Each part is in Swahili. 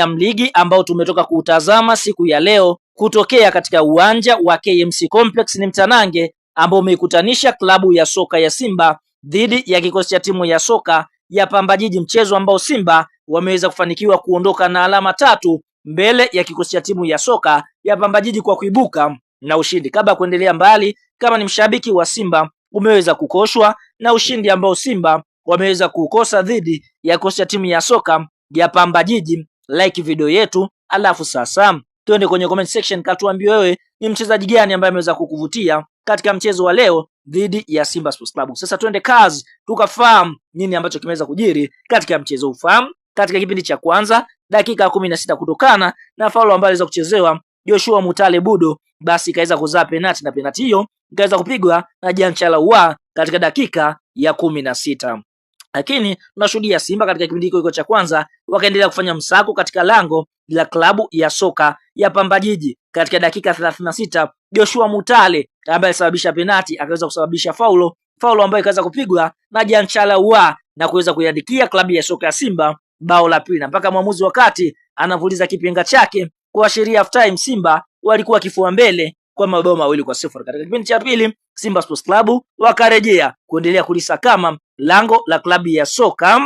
Ligi ambao tumetoka kuutazama siku ya leo kutokea katika uwanja wa KMC Complex ni mtanange ambao umeikutanisha klabu ya soka ya Simba dhidi ya kikosi cha timu ya soka ya Pamba Jiji, mchezo ambao Simba wameweza kufanikiwa kuondoka na alama 3 mbele ya kikosi cha timu ya soka ya Pamba Jiji kwa kuibuka na ushindi. Kabla ya kuendelea mbali, kama ni mshabiki wa Simba, umeweza kukoshwa na ushindi ambao Simba wameweza kukosa dhidi ya kikosi cha timu ya soka ya Pamba Jiji, like video yetu, alafu sasa twende kwenye comment section katuambie wewe ni mchezaji gani ambaye ameweza kukuvutia katika mchezo wa leo dhidi ya Simba Sports Club. Sasa twende kazi tukafahamu nini ambacho kimeweza kujiri katika mchezo. Ufahamu katika kipindi cha kwanza dakika 16 kutokana na faulo ambayo aliweza kuchezewa Joshua Mutale Budo, basi ikaweza kuzaa penalti na penalti hiyo ikaweza kupigwa na Jean Charles Ahoua katika dakika ya 16. Lakini tunashuhudia Simba katika kipindi hiko cha kwanza wakaendelea kufanya msako katika lango la klabu ya soka ya Pamba Jiji. Katika dakika 36 Joshua Mutale ambaye alisababisha penalti akaweza kusababisha faulo ambayo ikaweza kupigwa na Jean Charles Ahoua na kuweza kuiandikia klabu ya soka ya Simba bao la pili, na mpaka mwamuzi wakati anavuliza kipenga chake kuashiria half time Simba walikuwa kifua mbele kwa mabao 2-0. Katika kipindi cha pili Simba Sports Club wakarejea kuendelea kulisakama lango la klabu ya soka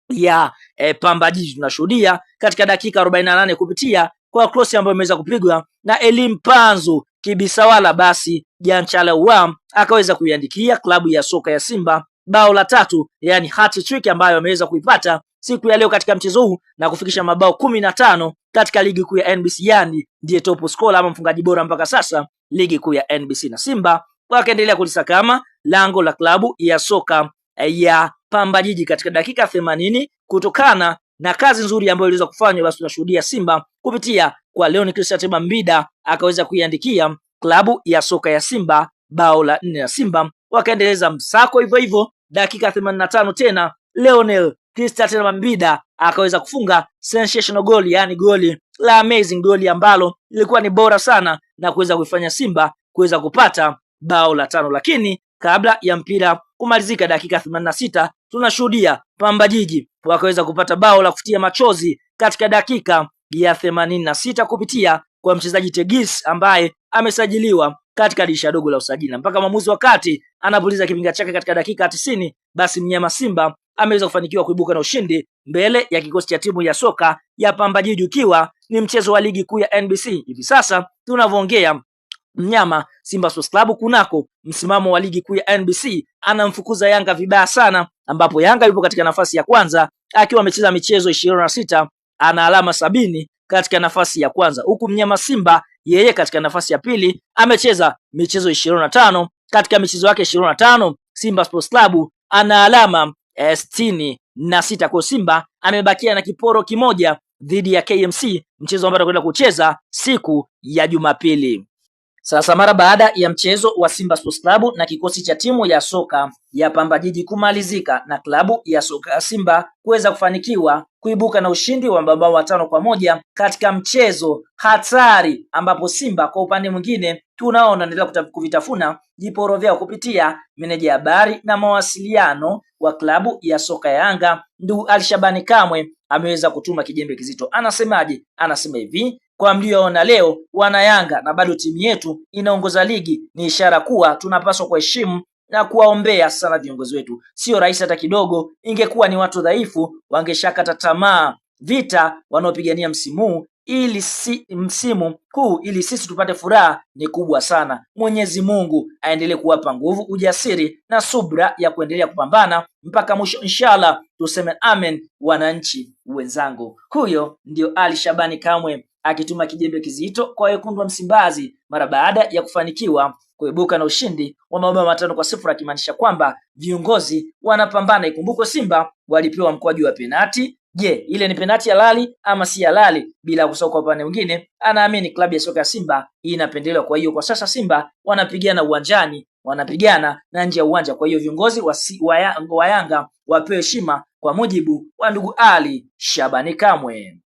ya Pamba Jiji. Tunashuhudia katika dakika 48 kupitia kwa cross ambayo imeweza kupigwa na Elim Panzu Kibisawala, basi Jean Charles Ahoua akaweza kuiandikia klabu ya soka ya Simba bao la 3, yani hat-trick ambayo ameweza kuipata siku ya leo katika mchezo huu na kufikisha mabao 15 katika ligi kuu ya NBC, yani ndiye top scorer ama mfungaji bora mpaka sasa ligi kuu ya NBC, na Simba wakaendelea kulisakama lango la klabu ya soka ya Pamba Jiji katika dakika 80 kutokana na kazi nzuri ambayo iliweza kufanywa. Basi tunashuhudia Simba kupitia kwa Leon Christian Mambida akaweza kuiandikia klabu ya soka ya Simba bao la 4, na Simba wakaendeleza msako hivyo hivyo. Dakika 85 tena Leonel Christian Mambida akaweza kufunga sensational goal, yani goli la amazing, goli ambalo lilikuwa ni bora sana na kuweza kuifanya Simba kuweza kupata bao la 5. Lakini kabla ya mpira kumalizika dakika 86 tunashuhudia Pamba Jiji wakaweza kupata bao la kufutia machozi katika dakika ya 86 kupitia kwa mchezaji Tegis ambaye amesajiliwa katika dirisha dogo la usajili, mpaka mwamuzi wakati anapuliza kipenga chake katika dakika 90, basi mnyama Simba ameweza kufanikiwa kuibuka na ushindi mbele ya kikosi cha timu ya soka ya Pamba Jiji, ukiwa ni mchezo wa ligi kuu ya NBC. Hivi sasa tunavyoongea mnyama Simba Sports Club kunako msimamo wa ligi kuu ya NBC anamfukuza Yanga vibaya sana, ambapo Yanga yupo katika nafasi ya kwanza akiwa amecheza michezo 26 ana alama 70 katika nafasi ya kwanza, huku mnyama Simba yeye katika nafasi ya pili amecheza michezo 25 katika michezo yake 25 Simba Sports Club ana alama 66. Kwa Simba amebakia na kiporo kimoja dhidi ya KMC, mchezo ambao atakwenda kucheza siku ya Jumapili. Sasa mara baada ya mchezo wa Simba Sports Club na kikosi cha timu ya soka ya Pamba Jiji kumalizika na klabu ya soka ya Simba kuweza kufanikiwa kuibuka na ushindi wa mabao 5-1 katika mchezo hatari, ambapo Simba kwa upande mwingine tunaona anaendelea kuvitafuna jiporo vyao kupitia meneja habari na mawasiliano wa klabu ya soka ya Yanga ndugu Alishabani Kamwe ameweza kutuma kijembe kizito. Anasemaje? Anasema hivi: kwa mlioona leo wana Yanga na bado timu yetu inaongoza ligi, ni ishara kuwa tunapaswa kuheshimu na kuwaombea sana viongozi wetu. Sio rahisi hata kidogo, ingekuwa ni watu dhaifu wangeshakata tamaa. Vita wanaopigania msimu huu ili sisi tupate furaha ni kubwa sana. Mwenyezi Mungu aendelee kuwapa nguvu, ujasiri na subra ya kuendelea kupambana mpaka mwisho, inshallah. Tuseme amen wananchi wenzangu. Huyo ndio Ali Shabani Kamwe akituma kijembe kizito kwa wekundu wa Msimbazi mara baada ya kufanikiwa kuibuka na ushindi wa mabao 5-0, akimaanisha kwamba viongozi wanapambana. Ikumbukwe Simba walipewa mkwaju wa penati. Je, ile ni penati halali ama si halali? Bila kusahau kwa upande mwingine anaamini klabu ya soka ya Simba inapendelewa. Kwa hiyo kwa sasa Simba wanapigana uwanjani, wanapigana na nje ya uwanja. Kwa hiyo viongozi wa Yanga wapewe heshima kwa mujibu wa ndugu Ali Shabani Kamwe.